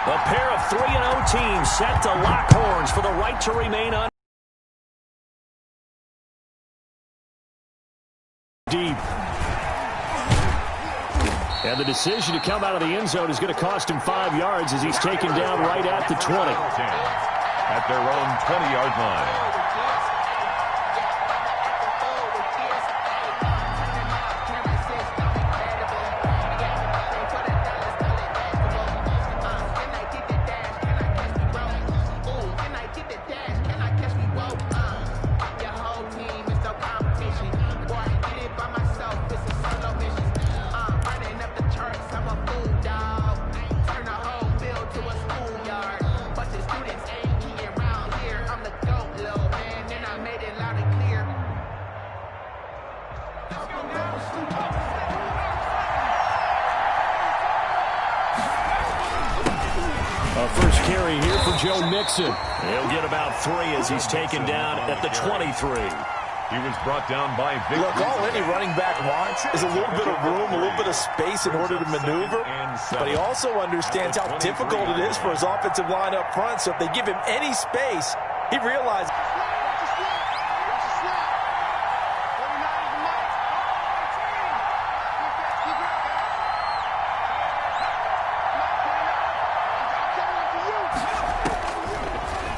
A pair of 3-0 teams set to lock horns for the right to remain on deep. And the decision to come out of the end zone is going to cost him 5 yards as he's taken down right at the 20. At their own 20-yard line. First carry here for Joe Mixon. He'll get about 3 as he's taken down at the 23. He was brought down by Victor. Look, all any running back wants is a little bit of room, a little bit of space in order to maneuver. But he also understands how difficult it is for his offensive line up front. So if they give him any space, he realizes.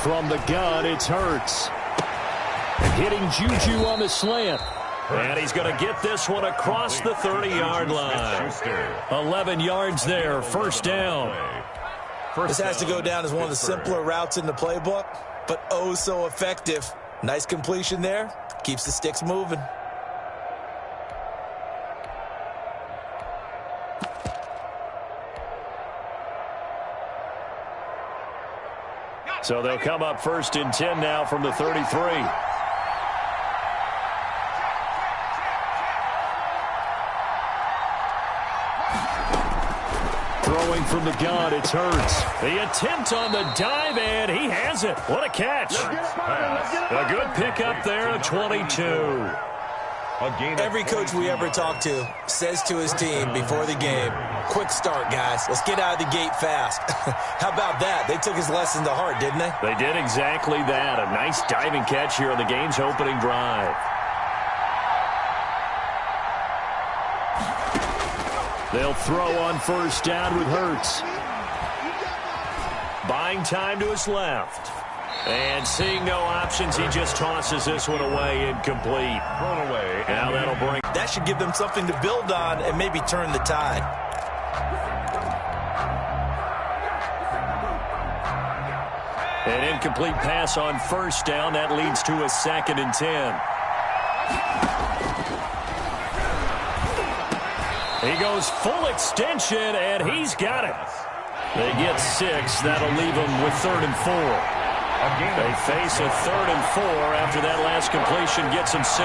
From the gun, it's Hurts. And hitting Juju on the slant. And he's going to get this one across the 30-yard line. 11 yards there, first down. This has to go down as one of the simpler routes in the playbook, but oh so effective. Nice completion there. Keeps the sticks moving. So they'll come up first and 10 now from the 33. Throwing from the gun, it's Hurts. The attempt on the dive, and he has it. What a catch. A good pickup there at 22. Every coach we ever talk to says to his team before the game, quick start, guys. Let's get out of the gate fast. How about that? They took his lesson to heart, didn't they? They did exactly that. A nice diving catch here on the game's opening drive. They'll throw on first down with Hurts. Buying time to his left. And seeing no options, he just tosses this one away incomplete. Thrown away. Now that'll bring. That should give them something to build on and maybe turn the tide. An incomplete pass on first down. That leads to a 2nd and 10. He goes full extension, and he's got it. They get 6. That'll leave them with 3rd and 4. They face a 3rd and 4 after that last completion gets them 6.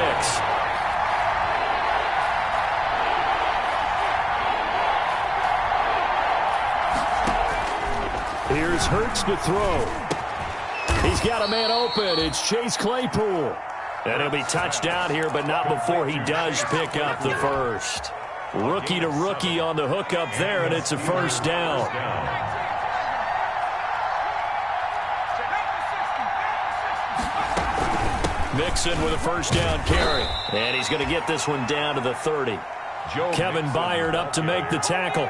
Here's Hurts to throw. He's got a man open. It's Chase Claypool. And he'll be touchdown here, but not before he does pick up the first. Rookie to rookie on the hook up there, and it's a first down. Mixon with a first down carry. And he's going to get this one down to the 30. Kevin Byard up to make the tackle.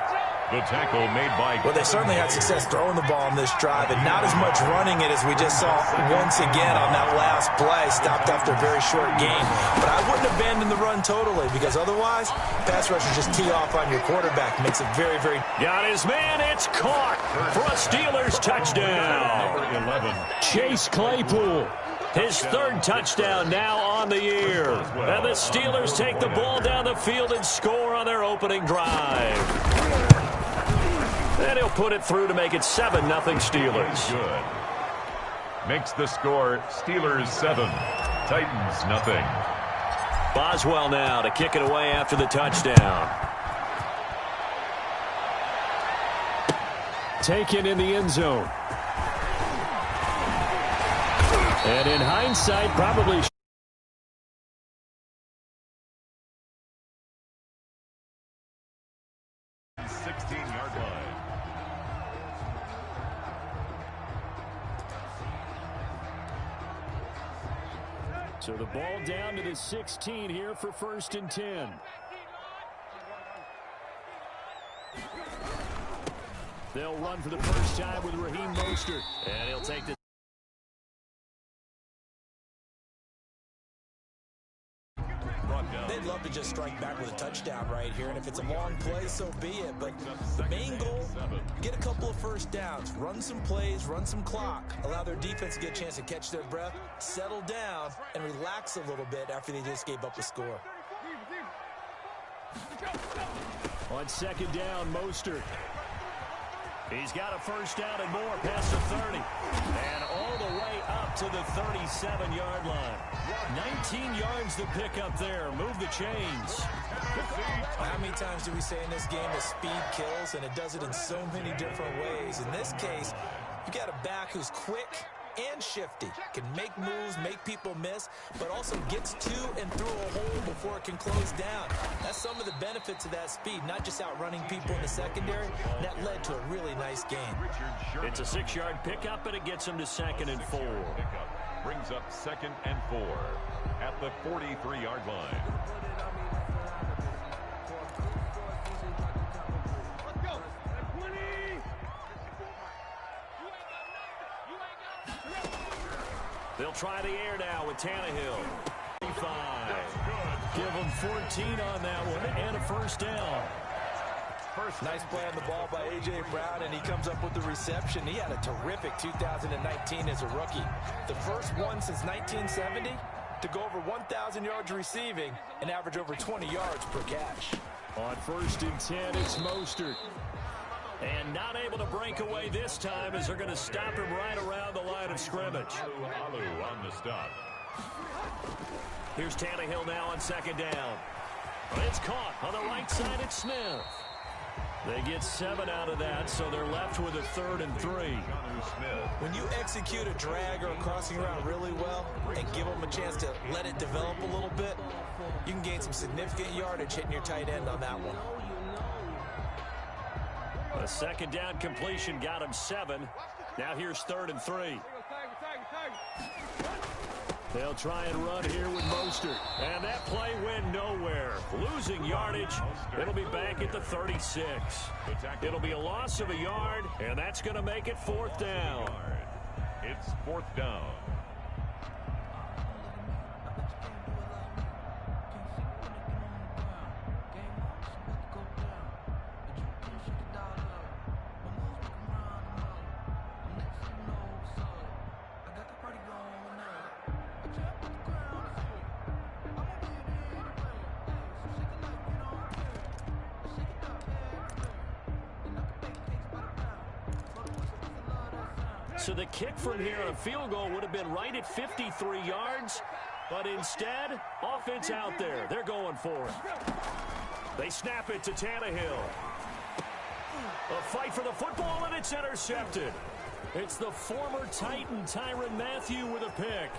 The tackle made by... Well, they certainly had success throwing the ball on this drive, and not as much running it as we just saw once again on that last play. Stopped after a very short gain. But I wouldn't abandon the run totally, because otherwise, pass rushers just tee off on your quarterback. Makes it very, very... Got his man. It's caught for a Steelers touchdown. 11. Chase Claypool. His 3rd touchdown now on the year. And the Steelers take the ball down the field and score on their opening drive. And he'll put it through to make it 7-0 Steelers. Good. Makes the score Steelers 7, Titans nothing. Boswell now to kick it away after the touchdown. Taken in the end zone. And in hindsight, probably... 16-yard line. So the ball down to the 16 here for 1st and 10. They'll run for the first time with Raheem Mostert. And he'll take the... They'd love to just strike back with a touchdown right here, and if it's a long play, so be it. But the main goal, get a couple of first downs, run some plays, run some clock, allow their defense to get a chance to catch their breath, settle down, and relax a little bit after they just gave up a score. On 2nd down, Mostert. He's got a first down and more past the 30. And all the way up to the 37-yard line. 19 yards to pick up there. Move the chains. How many times do we say in this game that speed kills, and it does it in so many different ways? In this case, you've got a back who's quick and shifty, can make moves, make people miss, but also gets to and through a hole before it can close down. That's some of the benefits of that speed, not just outrunning people in the secondary. That led to a really nice game. It's a 6-yard pickup, and it gets him to 2nd and 4. Pickup brings up 2nd and 4 at the 43-yard line. They'll try the air now with Tannehill. 5. Give him 14 on that one and a first down. Nice play on the ball by A.J. Brown, and he comes up with the reception. He had a terrific 2019 as a rookie. The first one since 1970 to go over 1,000 yards receiving and average over 20 yards per catch. On 1st and 10, it's Mostert. And not able to break away this time as they're going to stop him right around the line of scrimmage. Alu on the stop. Here's Tannehill now on 2nd down. It's caught on the right side. It's Smith. They get 7 out of that, so they're left with a 3rd and 3. When you execute a drag or a crossing route really well and give them a chance to let it develop a little bit, you can gain some significant yardage hitting your tight end on that one. A 2nd down completion got him 7. Now here's 3rd and 3. They'll try and run here with Mostert. And that play went nowhere. Losing yardage. It'll be back at the 36. It'll be a loss of a yard, and that's going to make it 4th down. It's 4th down. So the kick from here on a field goal would have been right at 53 yards, but instead, offense out there. They're going for it. They snap it to Tannehill. A fight for the football, and it's intercepted. It's the former Titan Tyrann Mathieu with a pick.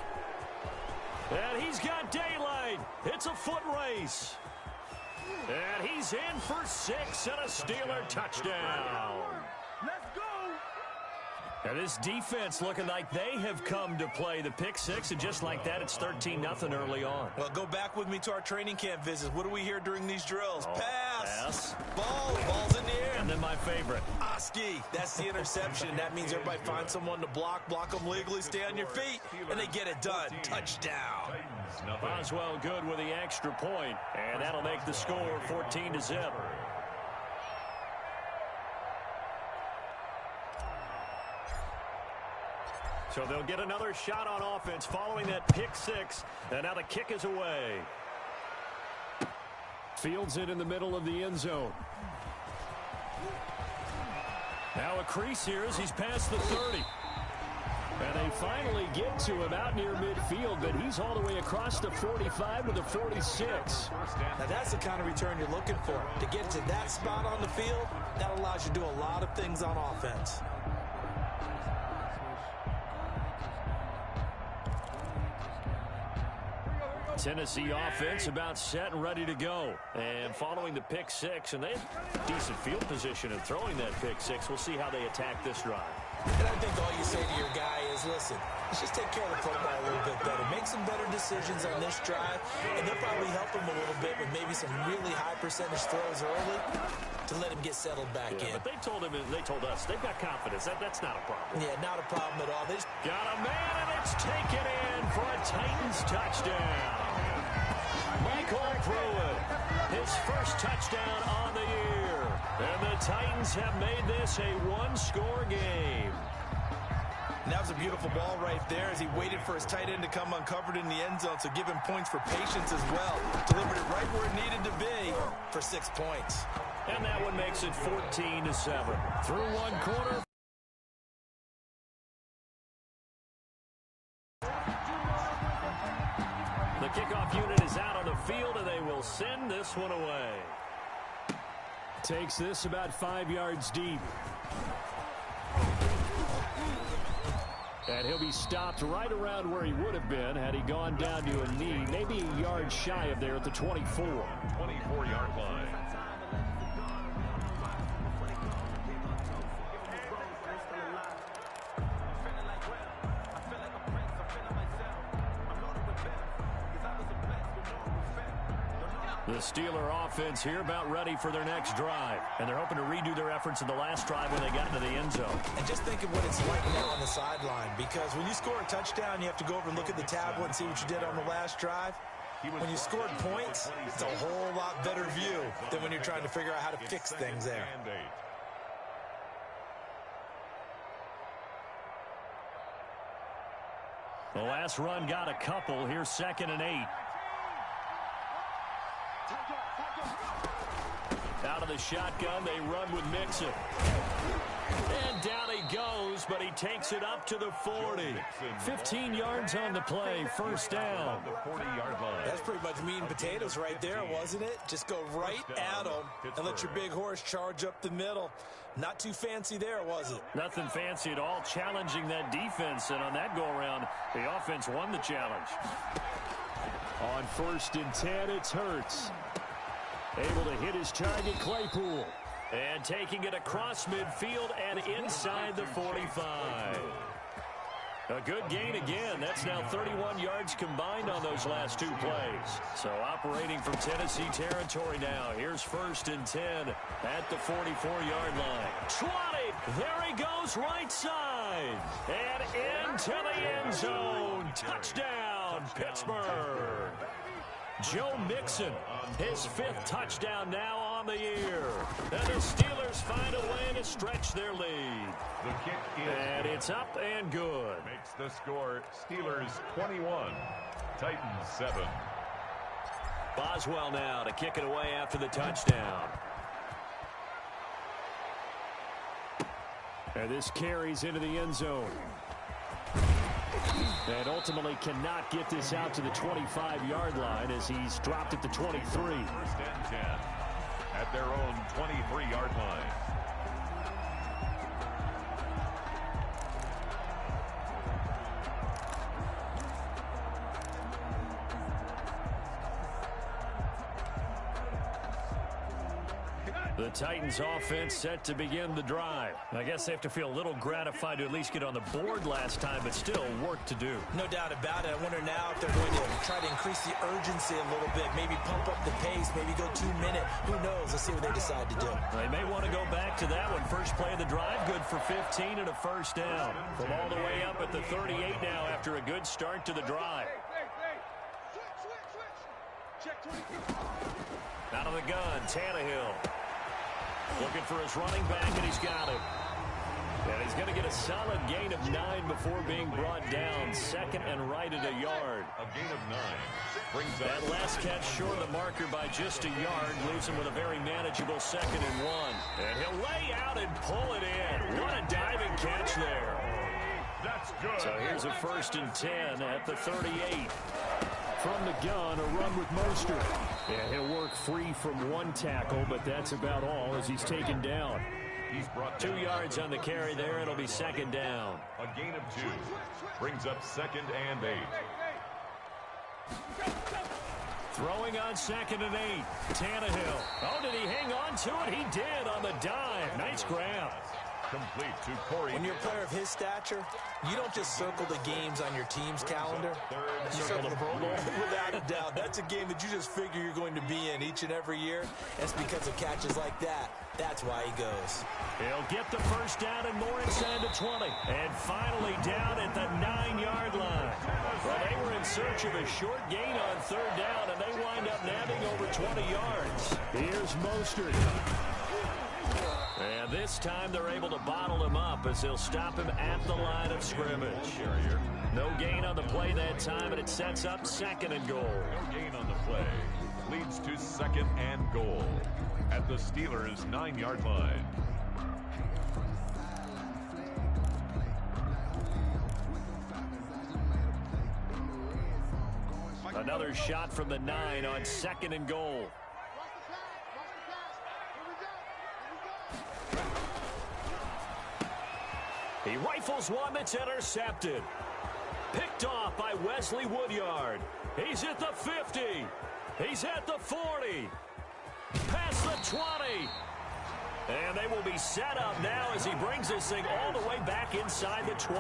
And he's got daylight. It's a foot race. And he's in for 6 and a Steeler touchdown. Let's go. And this defense looking like they have come to play. The pick 6, and just like that, it's 13-0 early on. Well, go back with me to our training camp visits. What do we hear during these drills? Pass. Ball's in the air. And then my favorite. Oski. That's the interception. That means everybody finds someone to block them legally, stay on your feet, and they get it done. Touchdown. Boswell good with the extra point, and that'll make the score 14-0. So they'll get another shot on offense following that pick 6, and now the kick is away. Fields it in the middle of the end zone. Now a crease here as he's past the 30. And they finally get to him out near midfield, but he's all the way across the 45 to the 46. Now that's the kind of return you're looking for. To get to that spot on the field, that allows you to do a lot of things on offense. Tennessee offense about set and ready to go. And following the pick 6, and they have decent field position in throwing that pick 6. We'll see how they attack this drive. And I think all you say to your guy is, listen, let's just take care of the football a little bit better. Make some better decisions on this drive, and they'll probably help him a little bit with maybe some really high percentage throws early to let him get settled back in. But they told us, they've got confidence. That's not a problem. Yeah, not a problem at all. They just got a man, and it's taken in for a Titans touchdown. Michael Pruitt, his first touchdown on the year. And the Titans have made this a one-score game. And that was a beautiful ball right there as he waited for his tight end to come uncovered in the end zone, so give him points for patience as well. Delivered it right where it needed to be for 6 points. And that one makes it 14-7. Through one quarter. The kickoff unit is out on the field, and they will send this one away. Takes this about 5 yards deep. And he'll be stopped right around where he would have been had he gone down to a knee, maybe a yard shy of there at the 24. 24-yard line. The Steeler offense here about ready for their next drive. And they're hoping to redo their efforts in the last drive when they got into the end zone. And just think of what it's like now on the sideline, because when you score a touchdown, you have to go over and look at the tablet and see what you did on the last drive. When you scored points, it's a whole lot better view than when you're trying to figure out how to fix things there. The last run got a couple. Here's 2nd and 8. Out of the shotgun, they run with Mixon. And down he goes, but he takes it up to the 40. 15 yards on the play, first down. That's pretty much meat and potatoes right there, wasn't it? Just go right at them and let your big horse charge up the middle. Not too fancy there, was it? Nothing fancy at all, challenging that defense. And on that go-around, the offense won the challenge. On 1st and 10, it's Hurts. Able to hit his target, Claypool. And taking it across midfield and inside the 45. A good gain again. That's now 31 yards combined on those last 2 plays. So operating from Tennessee territory now. Here's 1st and 10 at the 44-yard line. 20. There he goes right side. And into the end zone. Touchdown, Pittsburgh. Joe Mixon, his 5th touchdown now on the year. And the Steelers find a way to stretch their lead. The kick is and it's up and good. Makes the score Steelers 21, Titans 7. Boswell now to kick it away after the touchdown. And this carries into the end zone. And ultimately cannot get this out to the 25-yard line as he's dropped at the 23. 1st and 10 at their own 23-yard line. The Titans offense set to begin the drive. I guess they have to feel a little gratified to at least get on the board last time, but still work to do. No doubt about it. I wonder now if they're going to try to increase the urgency a little bit, maybe pump up the pace, maybe go 2-minute. Who knows? Let's see what they decide to do. They may want to go back to that one. First play of the drive, good for 15 and a first down. From all the way up at the 38 now after a good start to the drive. Out of the gun, Tannehill. Looking for his running back, and he's got him. And he's going to get a solid gain of 9 before being brought down. 2nd and right at a yard. A gain of 9. Brings that last catch short of the marker by just a yard. Leaves him with a very manageable 2nd and 1. And he'll lay out and pull it in. What a diving catch there. That's good. So here's a 1st and 10 at the 38. From the gun, a run with Mostert. And he'll work free from 1 tackle, but that's about all as he's taken down. He's brought 2 yards on the carry there. It'll be 2nd down. A gain of 2. Brings up 2nd and 8. Throwing on 2nd and 8. Tannehill. Oh, did he hang on to it? He did on the dive. Nice grab. Complete to Corey. When you're a player of his stature, you don't just circle the games on your team's calendar. You circle the Pro Bowl. Without a doubt. That's a game that you just figure you're going to be in each and every year. It's because of catches like that. That's why he goes. He'll get the first down and more inside the 20. And finally down at the 9-yard line. Well, they were in search of a short gain on third down, and they wind up nabbing over 20 yards. Here's Mostert. And this time they're able to bottle him up as they'll stop him at the line of scrimmage. No gain on the play that time, and it sets up 2nd and goal. No gain on the play. Leads to 2nd and goal at the Steelers' 9-yard line. Another shot from the 9 on 2nd and goal. He rifles one that's intercepted. Picked off by Wesley Woodyard. He's at the 50. He's at the 40. Past the 20. And they will be set up now as he brings this thing all the way back inside the 20.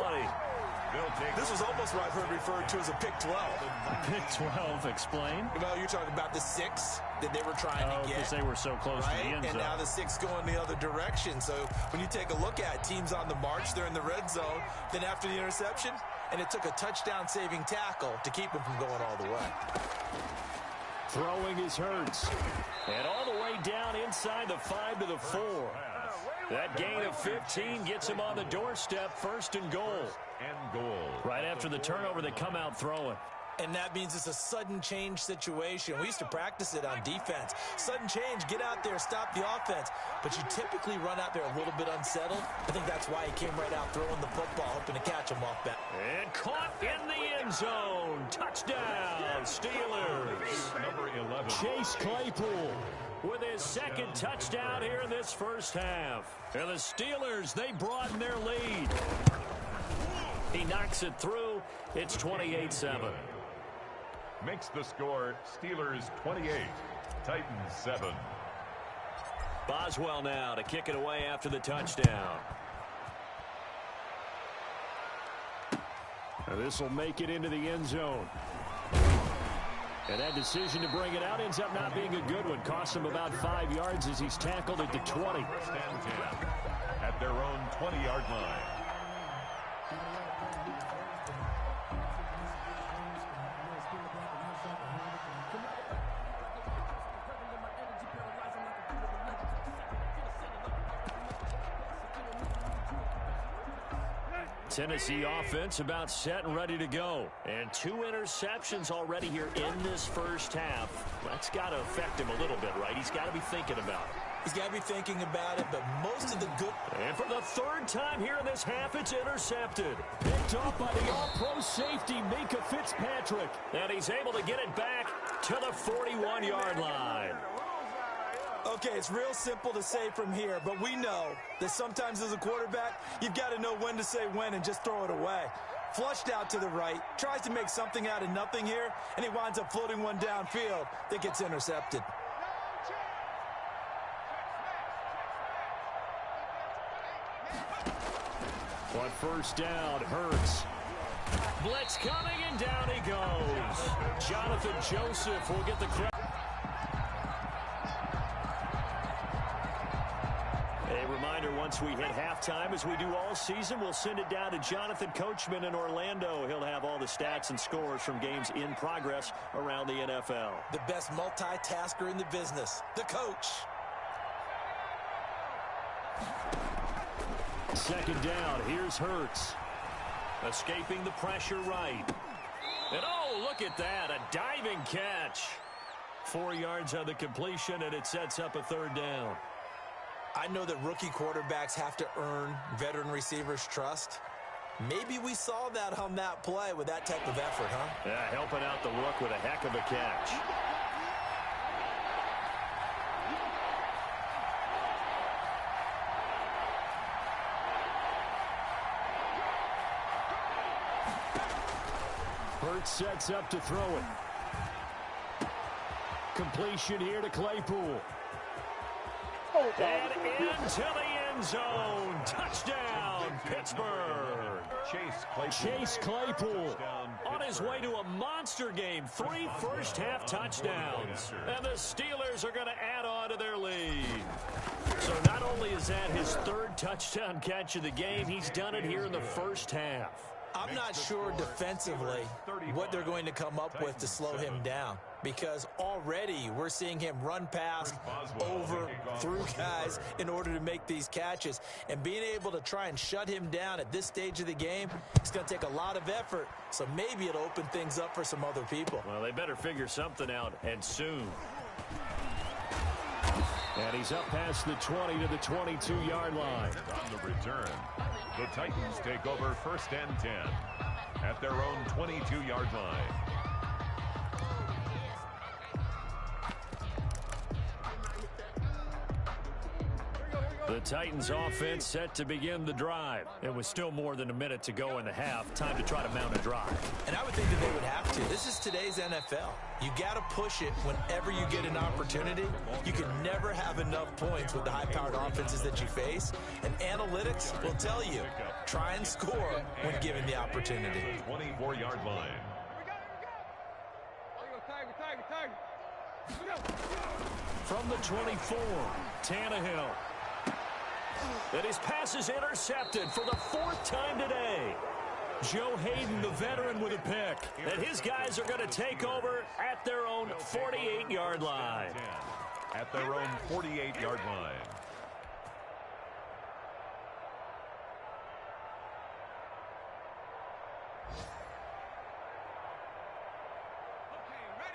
This was almost what I've heard referred to as a pick 12. Pick 12, explain. Well, you're talking about the 6 that they were trying to get. Because they were so close to the end zone. And now the 6 going the other direction. So when you take a look at teams on the march, they're in the red zone. Then after the interception, and it took a touchdown-saving tackle to keep them from going all the way. Throwing is Hurts. And all the way down inside the 5 to the 4. That gain of 15 gets him on the doorstep, 1st and goal. Right after the turnover, they come out throwing. And that means it's a sudden change situation. We used to practice it on defense. Sudden change, get out there, stop the offense. But you typically run out there a little bit unsettled. I think that's why he came right out throwing the football, hoping to catch him off that. And caught in the end zone. Touchdown, Steelers. Number 11. Chase Claypool with his 2nd touchdown here in this first half. And the Steelers, they broaden their lead. He knocks it through. It's 28-7. Makes the score Steelers 28, Titans 7. Boswell now to kick it away after the touchdown. Now this will make it into the end zone. And that decision to bring it out ends up not being a good one. Cost him about 5 yards as he's tackled at the 20. First and 10 at their own 20-yard line. Tennessee offense about set and ready to go. And 2 interceptions already here in this first half. That's got to affect him a little bit, right? He's got to be thinking about it. He's got to be thinking about it, but most of the good... And for the 3rd time here in this half, it's intercepted. Picked off by the all-pro safety, Minka Fitzpatrick. And he's able to get it back to the 41-yard line. Okay, it's real simple to say from here, but we know that sometimes as a quarterback, you've got to know when to say when and just throw it away. Flushed out to the right, tries to make something out of nothing here, and he winds up floating one downfield that gets intercepted. On first down, Hurts. Blitz coming, and down he goes. Jonathan Joseph will get the credit. A reminder, once we hit halftime, as we do all season, we'll send it down to Jonathan Coachman in Orlando. He'll have all the stats and scores from games in progress around the NFL. The best multitasker in the business, the coach. 2nd down, here's Hurts. Escaping the pressure right. And oh, look at that, a diving catch. 4 yards on the completion, and it sets up a 3rd down. I know that rookie quarterbacks have to earn veteran receivers' trust. Maybe we saw that on that play with that type of effort, huh? Yeah, helping out the rook with a heck of a catch. Hurts sets up to throw it. Completion here to Claypool. And into the end zone. Touchdown, Pittsburgh. Chase Claypool on his way to a monster game. 3 first-half touchdowns. And the Steelers are going to add on to their lead. So not only is that his 3rd touchdown catch of the game, he's done it here in the first half. I'm not sure defensively what they're going to come up with to slow him down, because already we're seeing him run past, over, through guys in order to make these catches. And being able to try and shut him down at this stage of the game, it's going to take a lot of effort. So maybe it'll open things up for some other people. Well, they better figure something out, and soon. And he's up past the 20 to the 22-yard line. On the return, the Titans take over 1st and 10 at their own 22-yard line. The Titans offense set to begin the drive. It was still more than a minute to go in the half. Time to try to mount a drive. And I would think that they would have to. This is today's NFL. You got to push it whenever you get an opportunity. You can never have enough points with the high-powered offenses that you face. And analytics will tell you, try and score when given the opportunity. 24-yard line. From the 24, Tannehill. And his pass is intercepted for the 4th time today. Joe Hayden, the veteran, with a pick. And his guys are going to take over at their own 48-yard line. At their own 48-yard line.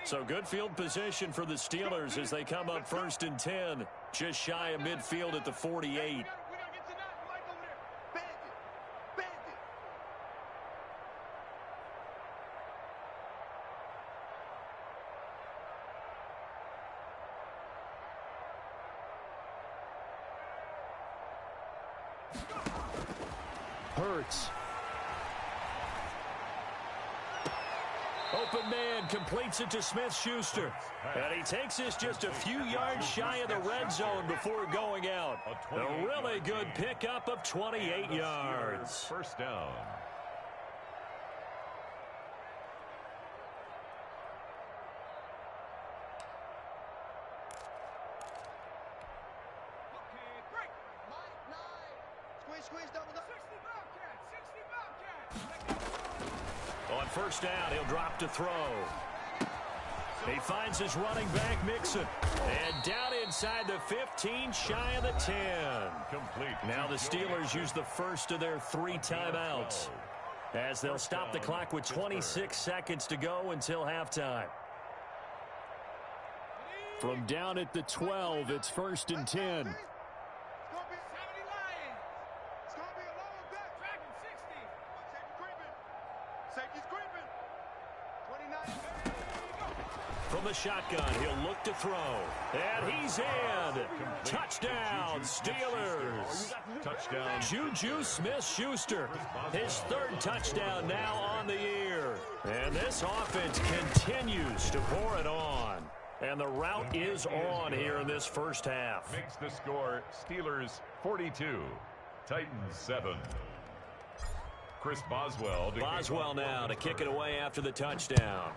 So good field position for the Steelers as they come up 1st and 10. Just shy of midfield at the 48. Hurts. Open man completes it to Smith-Schuster. And he takes this just a few yards shy of the red zone before going out. A really good pickup of 28 yards. 1st down. On 1st down, he'll drop to throw. He finds his running back, Mixon. And down inside the 15, shy of the 10. Complete. Now the Steelers use the first of their 3 timeouts, as they'll stop the clock with 26 seconds to go until halftime. From down at the 12, it's 1st and 10. From the shotgun, he'll look to throw. And he's in. Touchdown, Steelers. Touchdown. Juju Smith-Schuster. His 3rd touchdown now on the year. And this offense continues to pour it on. And the route is on here in this first half. Makes the score Steelers 42, Titans 7. Chris Boswell. Boswell now to kick it away after the touchdown.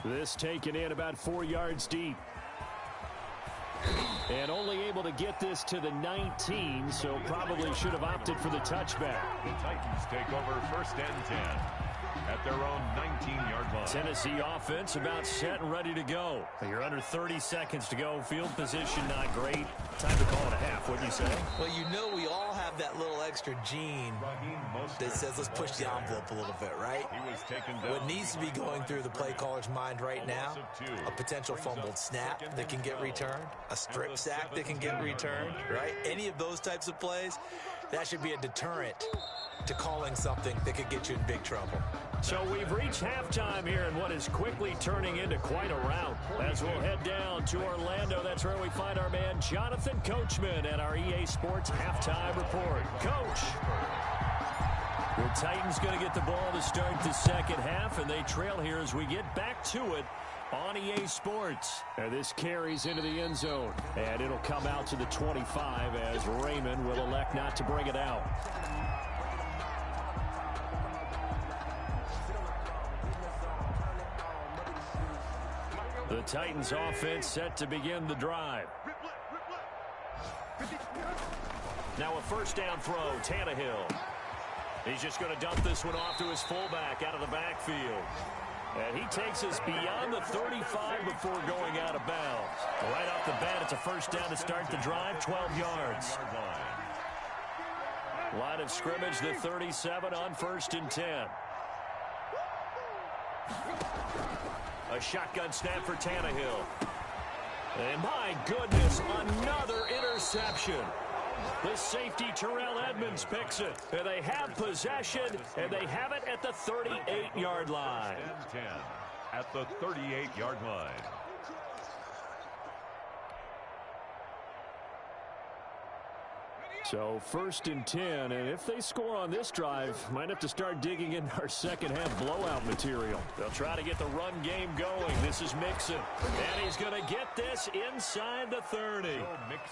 This taken in about 4 yards deep. And only able to get this to the 19, so probably should have opted for the touchback. The Titans take over 1st and 10 at their own 19-yard line. Tennessee offense about set and ready to go. You're under 30 seconds to go. Field position not great. Time to call it a half, wouldn't you say? Well, you know we all have that little extra gene that says let's push the envelope a little bit, right? What needs to be going through the play caller's mind right now, a potential fumbled snap that can get returned, a strip sack that can get returned, right? Any of those types of plays, that should be a deterrent to calling something that could get you in big trouble. So we've reached halftime here in what is quickly turning into quite a rout. As we'll head down to Orlando, that's where we find our man Jonathan Coachman at our EA Sports Halftime Report. Coach, the Titans going to get the ball to start the second half, and they trail here as we get back to it on EA Sports. And this carries into the end zone. And it'll come out to the 25 as Raymond will elect not to bring it out. The Titans offense set to begin the drive. Now a first down throw, Tannehill. He's just going to dump this one off to his fullback out of the backfield. And he takes us beyond the 35 before going out of bounds. Right off the bat, it's a first down to start the drive, 12 yards. Line of scrimmage, the 37 on 1st and 10. A shotgun snap for Tannehill. And my goodness, another interception. The safety, Terrell Edmonds, picks it. And they have possession, and they have it at the 38-yard line. 10 at the 38-yard line. So 1st and 10, and if they score on this drive, might have to start digging in our second half blowout material. They'll try to get the run game going. This is Mixon, and he's going to get this inside the 30.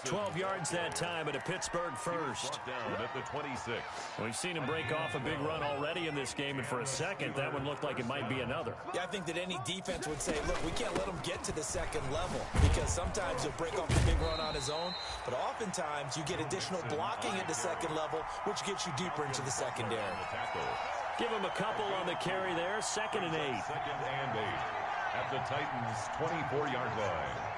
12 yards that time at a Pittsburgh first. Down at the 26. We've seen him break off a big run already in this game, and for a second, that one looked like it might be another. Yeah, I think that any defense would say, look, we can't let him get to the second level, because sometimes he'll break off a big run on his own, but oftentimes you get additional blocking at the second level, which gets you deeper into the secondary. Give him a couple on the carry there. 2nd and 8. 2nd and 8 at the Titans' 24-yard line.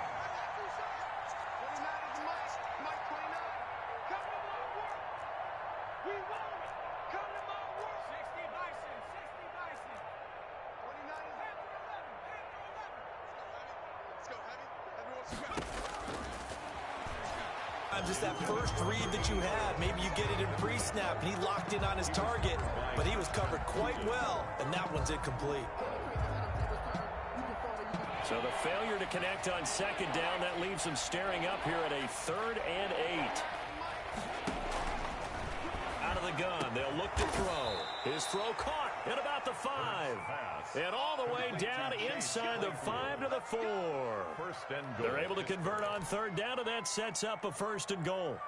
Just that first read that you had, maybe you get it in pre-snap, and he locked in on his target, but he was covered quite well, and that one's incomplete. So the failure to connect on 2nd down, that leaves him staring up here at a 3rd and 8. Out of the gun, they'll look to throw. His throw caught at about the 5. And all the way down inside the 5 to the 4. They're able to convert on 3rd down, and that sets up a 1st and goal.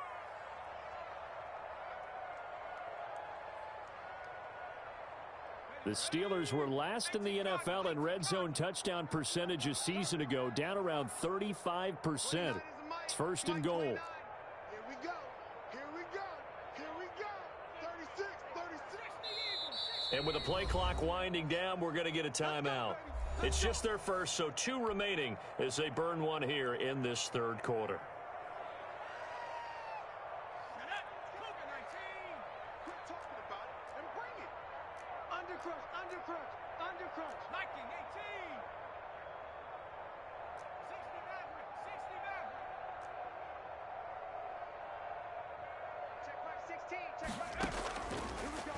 The Steelers were last in the NFL in red zone touchdown percentage a season ago, down around 35%. It's 1st and goal. And with the play clock winding down, we're going to get a timeout. It's just their first, so 2 remaining as they burn one here in this 3rd quarter.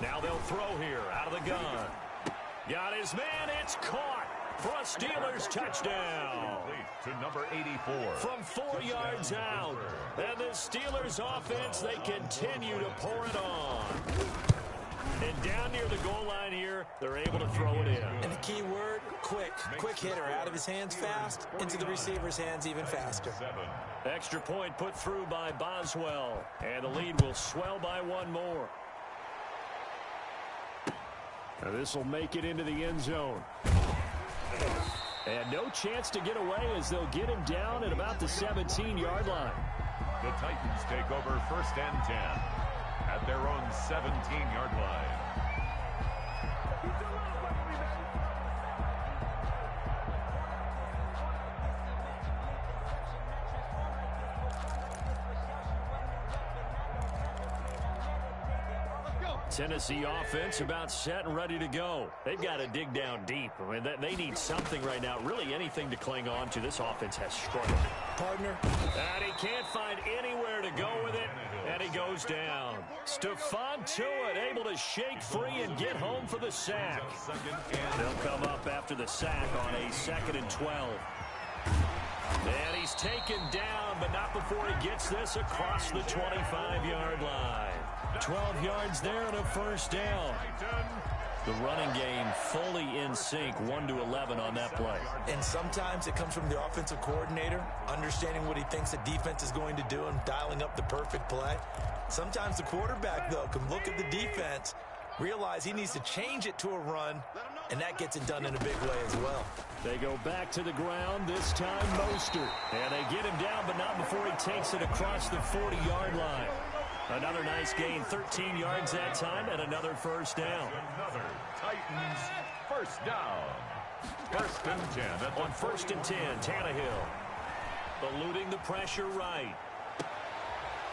Now they'll throw here out of the gun. Got his man. It's caught for a Steelers touchdown. To number 84. From 4 yards out. And the Steelers offense, they continue to pour it on. And down near the goal line here, they're able to throw it in. And the key word, quick. Quick hitter. Out of his hands fast, into the receiver's hands even faster. Extra point put through by Boswell. And the lead will swell by 1 more. Now this will make it into the end zone. And no chance to get away as they'll get him down at about the 17-yard line. The Titans take over 1st and 10 at their own 17-yard line. Tennessee offense about set and ready to go. They've got to dig down deep. I mean, they need something right now, really anything to cling on to. This offense has struggled. Partner. And he can't find anywhere to go with it, and he goes down. Stephon Tuitt able to shake free and get home for the sack. They'll come up after the sack on a 2nd and 12. And he's taken down, but not before he gets this across the 25-yard line. 12 yards there and a 1st down. The running game fully in sync, 1-11 on that play. And sometimes it comes from the offensive coordinator, understanding what he thinks the defense is going to do and dialing up the perfect play. Sometimes the quarterback, though, can look at the defense, realize he needs to change it to a run, and that gets it done in a big way as well. They go back to the ground, this time Mostert. And they get him down, but not before he takes it across the 40-yard line. Another nice gain, 13 yards that time, and another first down. Another Titans first down. First and 10. On first and 10, Tannehill eluding the pressure right.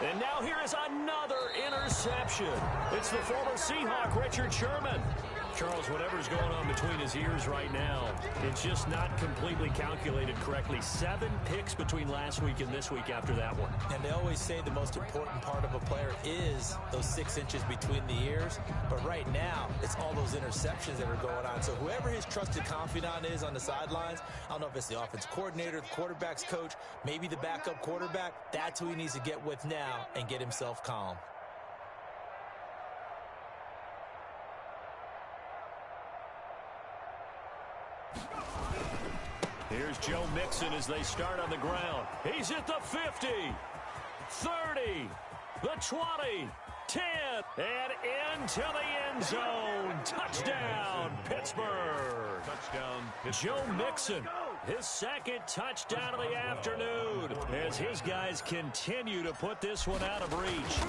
And now here is another interception. It's the former Seahawk, Richard Sherman. Charles, whatever's going on between his ears right now, it's just not completely calculated correctly. 7 picks between last week and this week after that one. And they always say the most important part of a player is those 6 inches between the ears. But right now, it's all those interceptions that are going on. So whoever his trusted confidant is on the sidelines, I don't know if it's the offense coordinator, the quarterback's coach, maybe the backup quarterback, that's who he needs to get with now and get himself calm. Here's Joe Mixon as they start on the ground. He's at the 50, 30, the 20, 10, and into the end zone. Touchdown, Pittsburgh. Touchdown, Joe Mixon, his second touchdown of the afternoon, as his guys continue to put this one out of reach.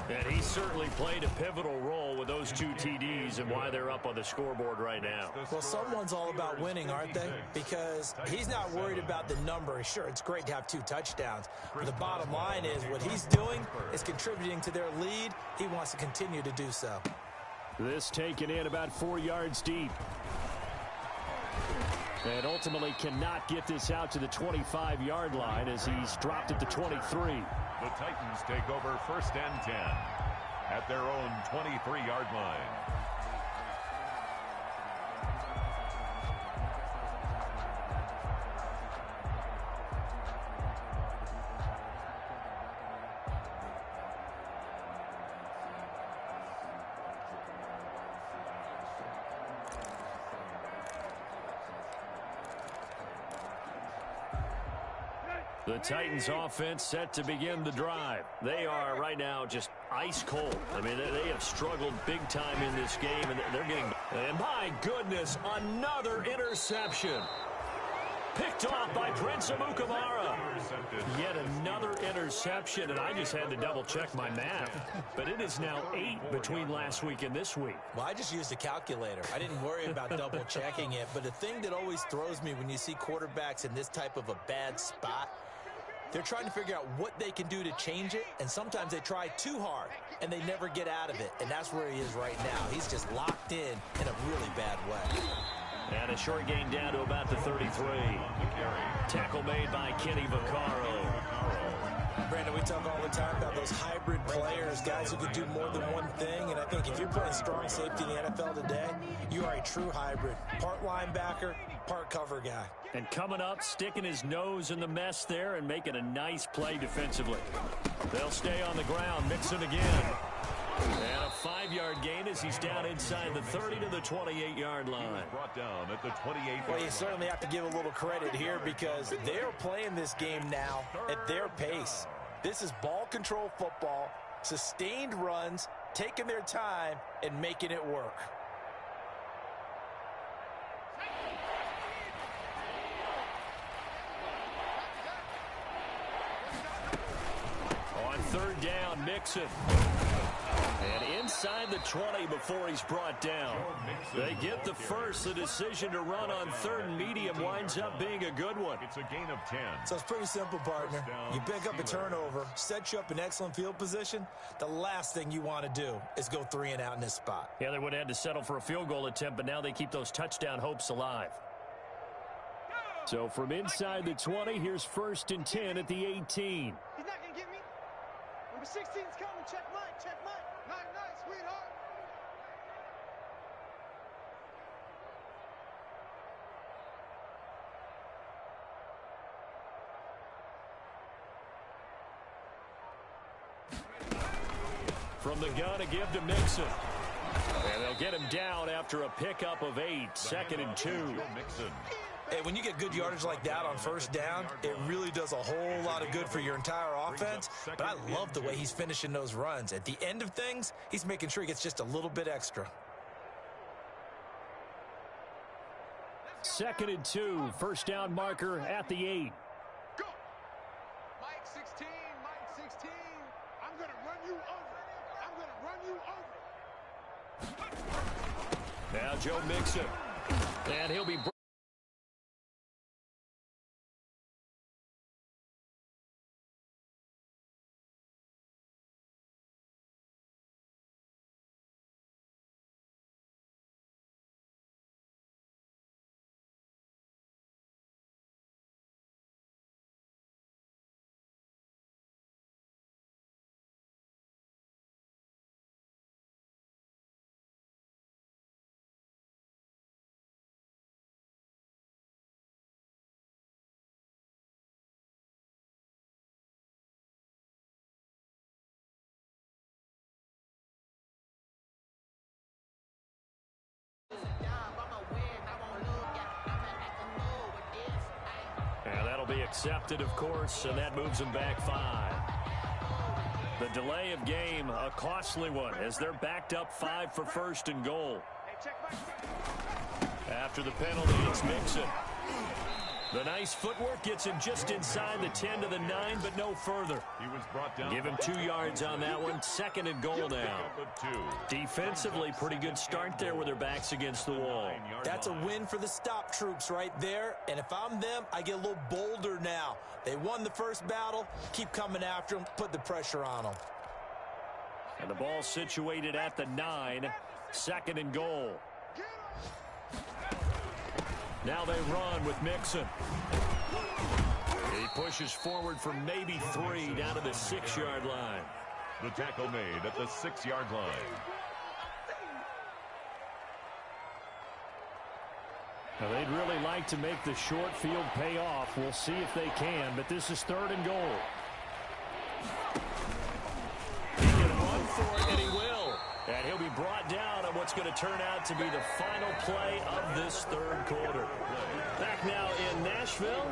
And he certainly played a pivotal role with those 2 TDs and why they're up on the scoreboard right now. Well, someone's all about winning, aren't they? Because he's not worried about the number. Sure, it's great to have 2 touchdowns. But the bottom line is what he's doing is contributing to their lead. He wants to continue to do so. This taken in about 4 yards deep. And ultimately cannot get this out to the 25-yard line as he's dropped at the 23. The Titans take over first and 10 at their own 23-yard line. The Titans offense set to begin the drive. They are right now just ice cold. I mean, they have struggled big time in this game, and they're getting... And my goodness, another interception. Picked off by Prince Amukamara. Yet another interception, and I just had to double-check my math. But it is now 8 between last week and this week. Well, I just used a calculator. I didn't worry about double-checking it. But the thing that always throws me when you see quarterbacks in this type of a bad spot, they're trying to figure out what they can do to change it, and sometimes they try too hard, and they never get out of it. And that's where he is right now. He's just locked in a really bad way. And a short gain down to about the 33. Tackle made by Kenny Vaccaro. Brandon, we talk all the time about those hybrid players, guys who can do more than one thing. And I think if you're playing strong safety in the NFL today, you are a true hybrid. Part linebacker, part cover guy. And coming up, sticking his nose in the mess there and making a nice play defensively. They'll stay on the ground. Mixon again. And a 5-yard gain as he's down inside the 30 to the 28-yard line. Brought down at the 28. Well, you certainly have to give a little credit here because they're playing this game now at their pace. This is ball control football, sustained runs, taking their time, and making it work. On third down, Mixon. And inside the 20 before he's brought down. They get the first. The decision to run on third and medium winds up being a good one. It's a gain of 10. So it's pretty simple, partner. You pick up a turnover, set you up in excellent field position. The last thing you want to do is go 3 and out in this spot. Yeah, they would have had to settle for a field goal attempt, but now they keep those touchdown hopes alive. So from inside the 20, here's first and 10 at the 18. He's not going to get me. Number 16's coming. Check mine. Check mine. Nice, sweetheart. From the gun, a give to Mixon. And they'll get him down after a pickup of 8, 2nd and 2. Hey, when you get good yardage like that on first down, it really does a whole lot of good for your entire offense. But I love the way he's finishing those runs. At the end of things, he's making sure he gets just a little bit extra. 2nd and 2, first down marker at the 8. Go. Mike 16, Mike 16. I'm going to run you over. I'm going to run you over. Now Joe Mixon. And he'll be... And that'll be accepted, of course, and that moves them back 5. The delay of game, a costly one, as they're backed up 5 for 1st and goal. After the penalty, it's Mixon. The nice footwork gets him just inside the 10 to the 9, but no further. He was brought down. Give him 2 yards on that one. 2nd and goal now. Defensively, pretty good start there with their backs against the wall. That's a win for the stop troops right there. And if I'm them, I get a little bolder now. They won the first battle. Keep coming after them. Put the pressure on them. And the ball situated at the 9. 2nd and goal. Now they run with Mixon. He pushes forward for maybe 3 down to the 6-yard line. The tackle made at the 6-yard line. Now they'd really like to make the short field pay off. We'll see if they can, but this is 3rd and goal. He can run for it, and he will. And he'll be brought down on what's going to turn out to be the final play of this 3rd quarter. Back now in Nashville.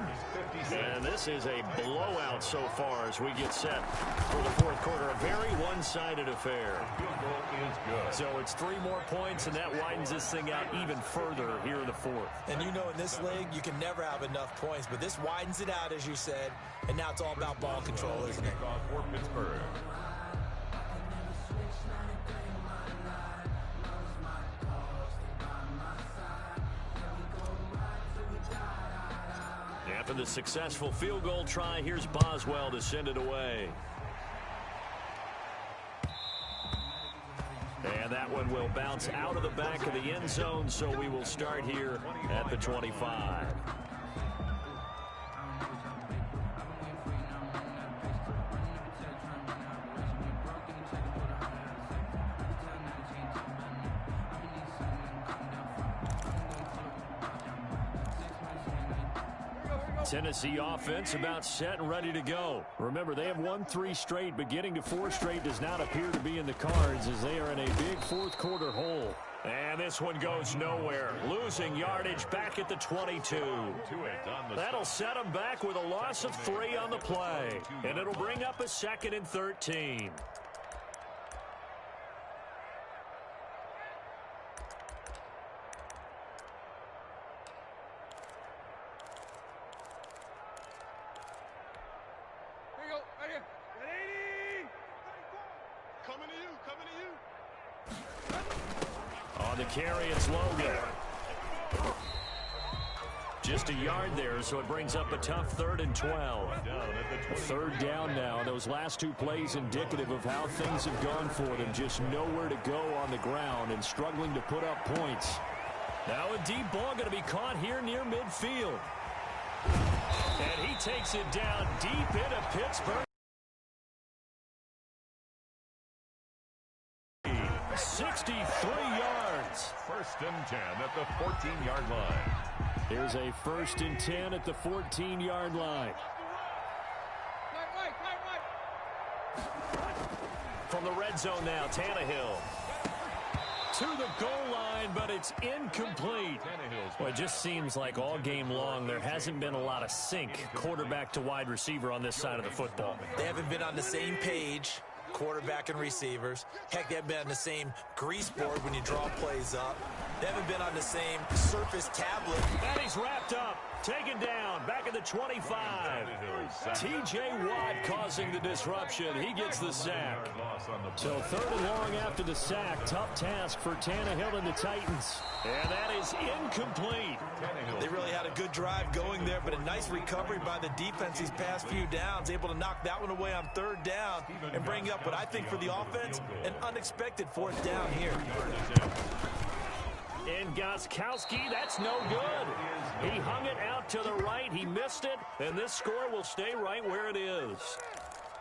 And this is a blowout so far as we get set for the 4th quarter. A very one-sided affair. So it's 3 more points, and that widens this thing out even further here in the 4th. And you know in this league, you can never have enough points, but this widens it out, as you said. And now it's all about ball control, isn't it? For Pittsburgh. After the successful field goal try, here's Boswell to send it away. And that one will bounce out of the back of the end zone, so we will start here at the 25. Tennessee offense about set and ready to go. Remember, they have won 3 straight, but getting to 4 straight does not appear to be in the cards as they are in a big 4th quarter hole. And this one goes nowhere. Losing yardage back at the 22. That'll set them back with a loss of 3 on the play. And it'll bring up a 2nd and 13. Carry, it's Logan. Just a yard there, so it brings up a tough 3rd and 12. 3rd down now. Those last 2 plays indicative of how things have gone for them. Just nowhere to go on the ground and struggling to put up points. Now a deep ball going to be caught here near midfield. And he takes it down deep into Pittsburgh. 63 yards. 1st and 10 at the 14-yard line. Here's a 1st and 10 at the 14-yard line. From the red zone now, Tannehill. to the goal line, but it's incomplete. Well, it just seems like all game long there hasn't been a lot of sync quarterback to wide receiver on this side of the football. They haven't been on the same page, quarterback and receivers. Heck, they haven't been on the same grease board when you draw plays up. They haven't been on the same Surface tablet. And he's wrapped up, taken down, back at the 25. T.J. Watt causing the disruption. He gets the sack. So 3rd and long after the sack. Tough task for Tannehill and the Titans. And that is incomplete. They really had a good drive going there, but a nice recovery by the defense these past few downs. Able to knock that one away on 3rd down and bring up what I think for the offense, an unexpected 4th down here. And Gostkowski, that's no good. He hung it out to the right. He missed it, and this score will stay right where it is.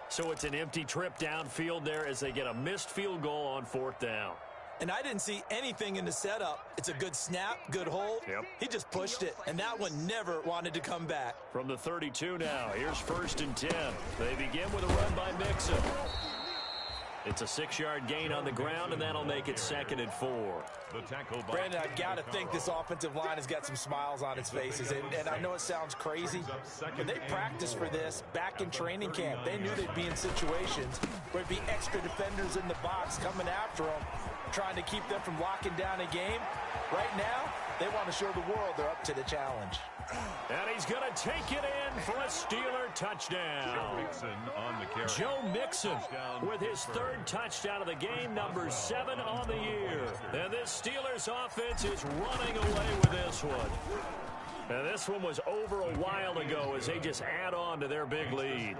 So it's an empty trip downfield there as they get a missed field goal on 4th down. And I didn't see anything in the setup. It's a good snap, good hold. Yep. He just pushed it, and that one never wanted to come back. From the 32 now, here's 1st and 10. They begin with a run by Mixon. It's a 6-yard gain on the ground, and that'll make it 2nd and 4. Brandon, I've got to think this offensive line has got some smiles on its faces. And I know it sounds crazy, but they practiced for this back in training camp. They knew they'd be in situations where there'd be extra defenders in the box coming after them, trying to keep them from locking down a game. Right now, they want to show the world they're up to the challenge. And he's going to take it in for a Steeler touchdown. Joe Mixon with his 3rd touchdown of the game, number 7 on the year. And this Steelers offense is running away with this one. And this one was over a while ago as they just add on to their big lead.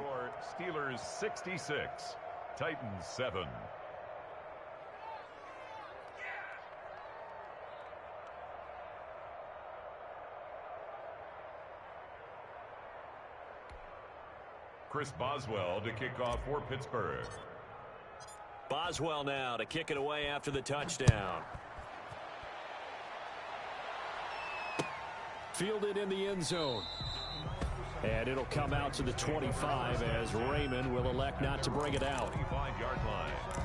Steelers 66, Titans 7. Chris Boswell to kick off for Pittsburgh. Boswell now to kick it away after the touchdown. Fielded in the end zone. And it'll come out to the 25 as Raymond will elect not to bring it out. 25-yard line.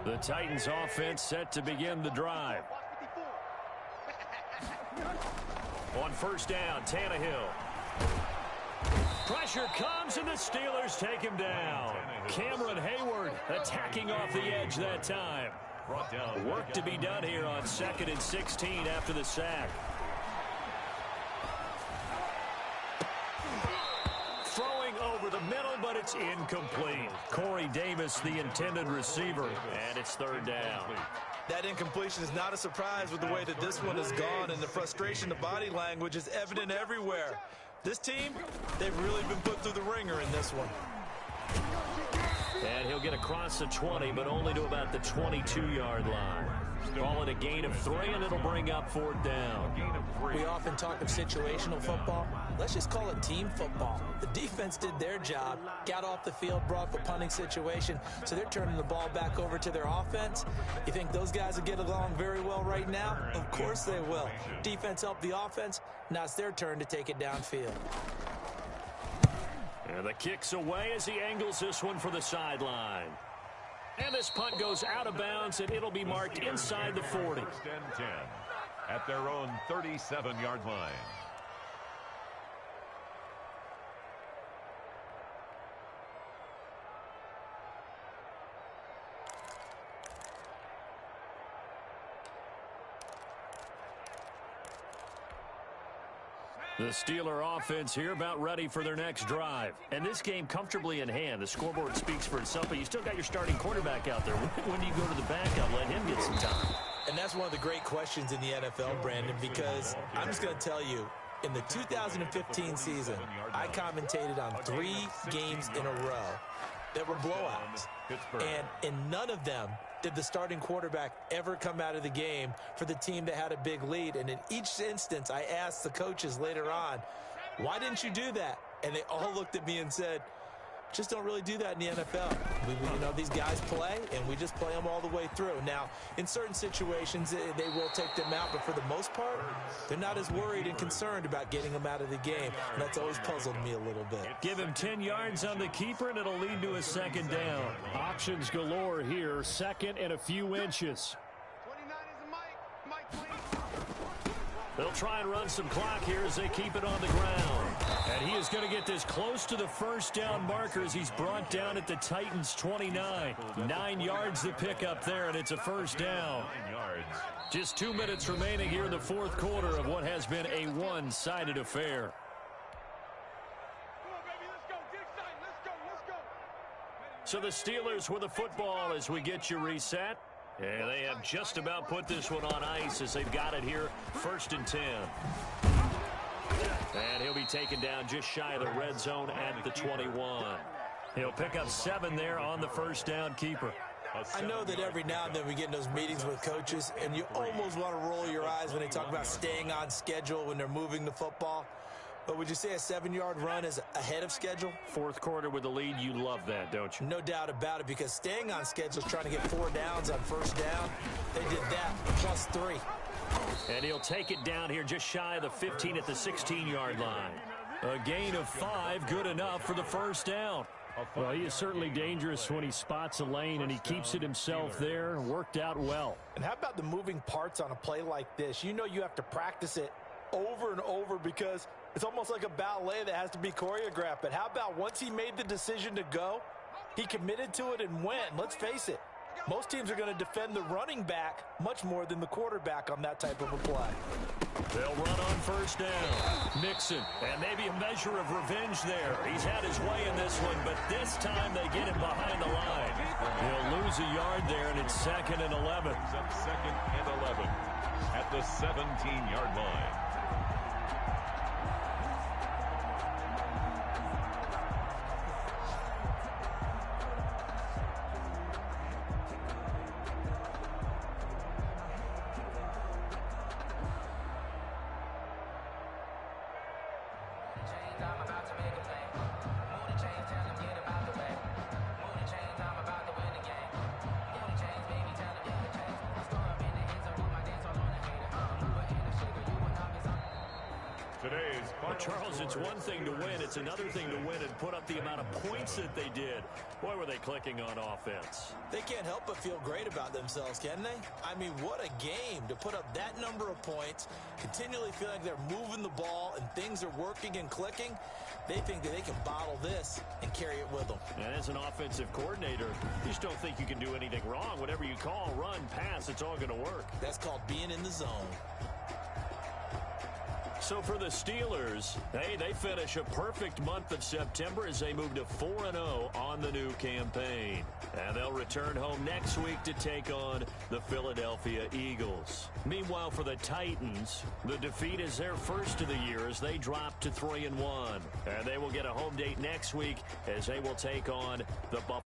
The Titans offense set to begin the drive. On 1st down, Tannehill. Pressure comes and the Steelers take him down. Cameron Hayward attacking off the edge that time. Work to be done here on 2nd and 16 after the sack. Throwing over the middle, but it's incomplete. Corey Davis, the intended receiver, and it's 3rd down. That incompletion is not a surprise with the way that this one has gone, and the frustration, the body language is evident everywhere. This team, they've really been put through the ringer in this one. And he'll get across the 20, but only to about the 22-yard line. Call it a gain of 3, and it'll bring up 4th down. We often talk of situational football. Let's just call it team football. The defense did their job, got off the field, brought the punting situation, so they're turning the ball back over to their offense. You think those guys will get along very well right now? Of course they will. Defense helped the offense. Now it's their turn to take it downfield. And the kick's away as he angles this one for the sideline. And this punt goes out of bounds, and it'll be marked inside the 40. 1st and 10 at their own 37-yard line. The Steeler offense here about ready for their next drive. And this game comfortably in hand. The scoreboard speaks for itself, but you still got your starting quarterback out there. When do you go to the backup, let him get some time? And that's one of the great questions in the NFL, Brandon, because I'm just going to tell you, in the 2015 season, I commentated on 3 games in a row that were blowouts. And in none of them did the starting quarterback ever come out of the game for the team that had a big lead. And in each instance, I asked the coaches later on, why didn't you do that? And they all looked at me and said, Just don't really do that in the NFL. You know, these guys play, and we just play them all the way through. Now, in certain situations, they will take them out, but for the most part, they're not as worried and concerned about getting them out of the game. And that's always puzzled me a little bit. Give him 10 yards on the keeper, and it'll lead to a second down. Options galore here, second and a few inches. 29 is a Mike, please. They'll try and run some clock here as they keep it on the ground. And he is going to get this close to the first down marker as he's brought down at the Titans' 29. 9 yards to pick up there, and it's a first down. 9 yards. Just 2 minutes remaining here in the fourth quarter of what has been a one-sided affair. Come on, baby, let's go. Get excited. Let's go. So the Steelers with the football as we get you reset. And they have just about put this one on ice as they've got it here, 1st and 10. And he'll be taken down just shy of the red zone at the 21. He'll pick up 7 there on the first down keeper. I know that every now and then we get in those meetings with coaches, and you almost want to roll your eyes when they talk about staying on schedule when they're moving the football. But would you say a 7-yard run is ahead of schedule? Fourth quarter with the lead, you love that, don't you? No doubt about it, because staying on schedule is trying to get 4 downs on first down. They did that, plus 3. And he'll take it down here just shy of the 15 at the 16-yard line. A gain of 5, good enough for the first down. Well, he is certainly dangerous when he spots a lane, and he keeps it himself there. Worked out well. And how about the moving parts on a play like this? You know you have to practice it over and over because it's almost like a ballet that has to be choreographed. But how about once he made the decision to go, he committed to it and went. Let's face it, most teams are going to defend the running back much more than the quarterback on that type of a play. They'll run on first down. Mixon, and maybe a measure of revenge there. He's had his way in this one, but this time they get him behind the line. He'll lose a yard there, and it's 2nd and 11. It's up 2nd and 11 at the 17-yard line. Charles, it's one thing to win. It's another thing to win and put up the amount of points that they did. Boy, were they clicking on offense. They can't help but feel great about themselves, can they? I mean, what a game to put up that number of points, continually feel like they're moving the ball and things are working and clicking. They think that they can bottle this and carry it with them. And as an offensive coordinator, you just don't think you can do anything wrong. Whatever you call, run, pass, it's all going to work. That's called being in the zone. So for the Steelers, hey, they finish a perfect month of September as they move to 4-0 on the new campaign. And they'll return home next week to take on the Philadelphia Eagles. Meanwhile, for the Titans, the defeat is their first of the year as they drop to 3-1. And they will get a home date next week as they will take on the Buffalo